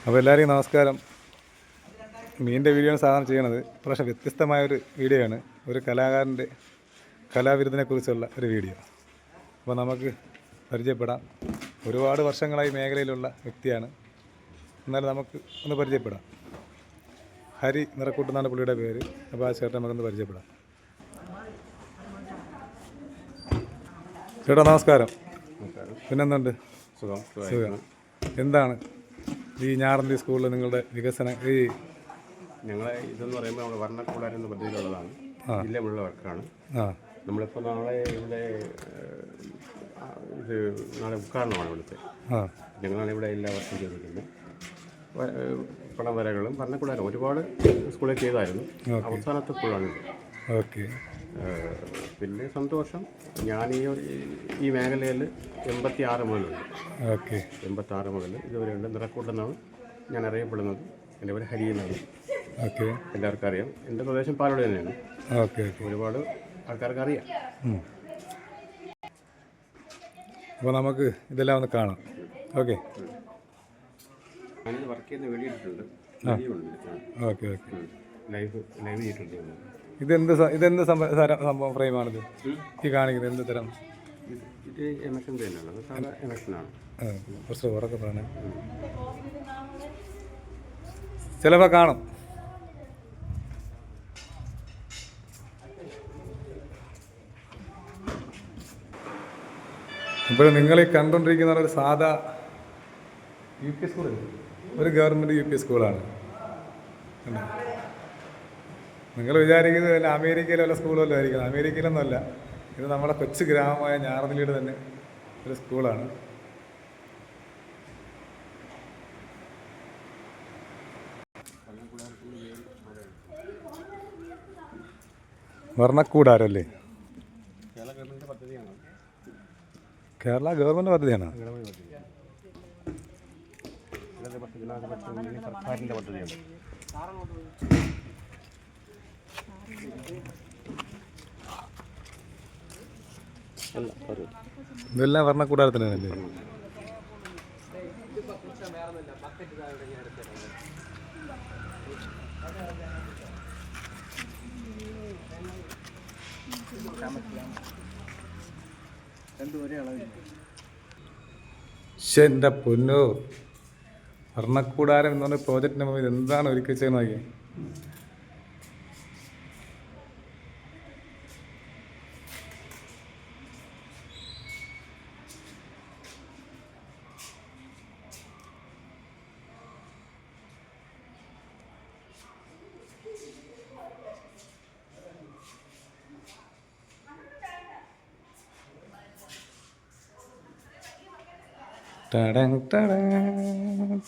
അപ്പോൾ എല്ലാവർക്കും നമസ്കാരം. മീനിൻ്റെ വീഡിയോ ആണ് സാധാരണ ചെയ്യണത്. പക്ഷേ വ്യത്യസ്തമായൊരു വീഡിയോ ആണ്. ഒരു കലാകാരൻ്റെ കലാവിരുദ്ധനെക്കുറിച്ചുള്ള ഒരു വീഡിയോ. അപ്പോൾ നമുക്ക് പരിചയപ്പെടാം. ഒരുപാട് വർഷങ്ങളായി മേഖലയിലുള്ള വ്യക്തിയാണ്. എന്നാലും നമുക്ക് ഒന്ന് പരിചയപ്പെടാം. ഹരി നിറക്കൂട്ടെന്നാണ് പുള്ളിയുടെ പേര്. അപ്പോൾ ആ ചേട്ടൻ നമുക്കൊന്ന് പരിചയപ്പെടാം. ചേട്ടാ നമസ്കാരം. പിന്നെന്തുണ്ട്? സുഖം. എന്താണ് ഈ ഞാറന്തി സ്കൂളിൽ നിങ്ങളുടെ വികസനം? ഞങ്ങളെ ഇതെന്ന് പറയുമ്പോൾ നമ്മുടെ വർണ്ണക്കൂടാരം എന്ന പദ്ധതിയിലുള്ളതാണ്. ജില്ല മുഴുവൻ വർക്കാണ്. നമ്മളിപ്പോൾ നാളെ ഇവിടെ ഇത് നാളെ ഉദ്ഘാടനമാണ് ഇവിടുത്തെ. ഞങ്ങളാണ് ഇവിടെ എല്ലാ വർക്കും ചെയ്തിരിക്കുന്നത്. പണവരകളും വർണ്ണക്കൂടാരം ഒരുപാട് സ്കൂളിൽ ചെയ്തായിരുന്നു. അവസാനത്തെ സ്കൂളാണിത്. ഓക്കെ. പിന്നെ സന്തോഷം. ഞാൻ ഈ മേഖലയിൽ 86 മുതലുണ്ട്. ഓക്കെ. 86 മുതൽ ഇതുവരെയുണ്ട്. നിറക്കൂട്ടെന്നാണ് ഞാൻ അറിയപ്പെടുന്നത്. എൻ്റെ പേര് ഹരി എന്നാണ്. ഓക്കെ. എല്ലാവർക്കും അറിയാം. എൻ്റെ പ്രദേശം പാലോട് തന്നെയാണ്. ഓക്കെ. ഒരുപാട് ആൾക്കാർക്ക് അറിയാം. അപ്പോൾ നമുക്ക് ഇതെല്ലാം ഒന്ന് കാണാം. ഓക്കെ. ഞാനിത് വർക്ക് ചെയ്യുന്ന വീഡിയോയിട്ടുണ്ട്. ഓക്കെ. ഓക്കെ. ലൈവ് ചെയ്തിട്ടുണ്ട്. ഇതെന്ത് സംഭവം ഫ്രെയിമാണിത് ഈ കാണിക്കുന്നത്? എന്ത് തരം? ഇത് എമക്ഷൻ തന്നെയാണ്. സാധാ എമക്ഷനാണ്. കുറച്ച് ഉറക്കെ പറയണേ. ചിലപ്പോൾ കാണും. ഇപ്പോൾ നിങ്ങൾ ഈ കണ്ടുകൊണ്ടിരിക്കുന്ന ഒരു സാധാ UP സ്കൂളല്ല, ഒരു ഗവൺമെൻറ് UP സ്കൂളാണ്. നിങ്ങൾ വിചാരിക്കുന്നത് തന്നെ അമേരിക്കയിലെ വല്ല സ്കൂളല്ലോ ആയിരിക്കും. അമേരിക്കയിലൊന്നുമല്ല. ഇത് നമ്മുടെ കൊച്ചു ഗ്രാമമായ ഞാറന്തിയുടെ തന്നെ ഒരു സ്കൂളാണ്. വർണ്ണക്കൂടാരല്ലേ? കേരള ഗവൺമെൻറ് പദ്ധതിയാണ്. സർക്കാരിൻ്റെ പദ്ധതിയാണ്. ഇതെല്ലാം വർണ്ണക്കൂടാരത്തിനല്ലേ? പക്ഷെ എൻ്റെ പൊന്നോ, വർണ്ണക്കൂടാരം എന്ന് പറഞ്ഞ പ്രോജക്റ്റിൻ്റെ മുമ്പിൽ എന്താണ് ഒരുക്കി ചെയ്യുന്നത് നോക്കി. ടടങ് ടടങ്.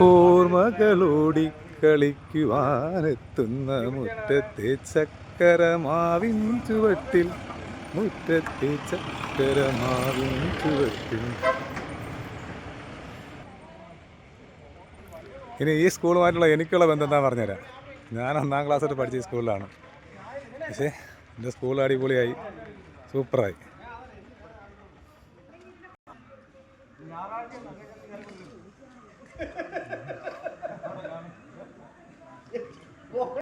ഓർമ്മകളോടി കളിക്കുവാനെത്തുന്ന മുറ്റത്തെ ചക്കരമാവിൻ ചുവട്ടിൽ, മുറ്റത്തെ ചക്കരമാവിൻ ചുവട്ടിൽ. ഇനി ഈ സ്കൂളുമായിട്ടുള്ള എനിക്കുള്ള ബന്ധം എന്താ പറഞ്ഞുതരാം. ഞാൻ 1ാം ക്ലാസ് തൊട്ട് പഠിച്ച സ്കൂളിലാണ്. പക്ഷേ എൻ്റെ സ്കൂൾ അടിപൊളിയായി, സൂപ്പറായി.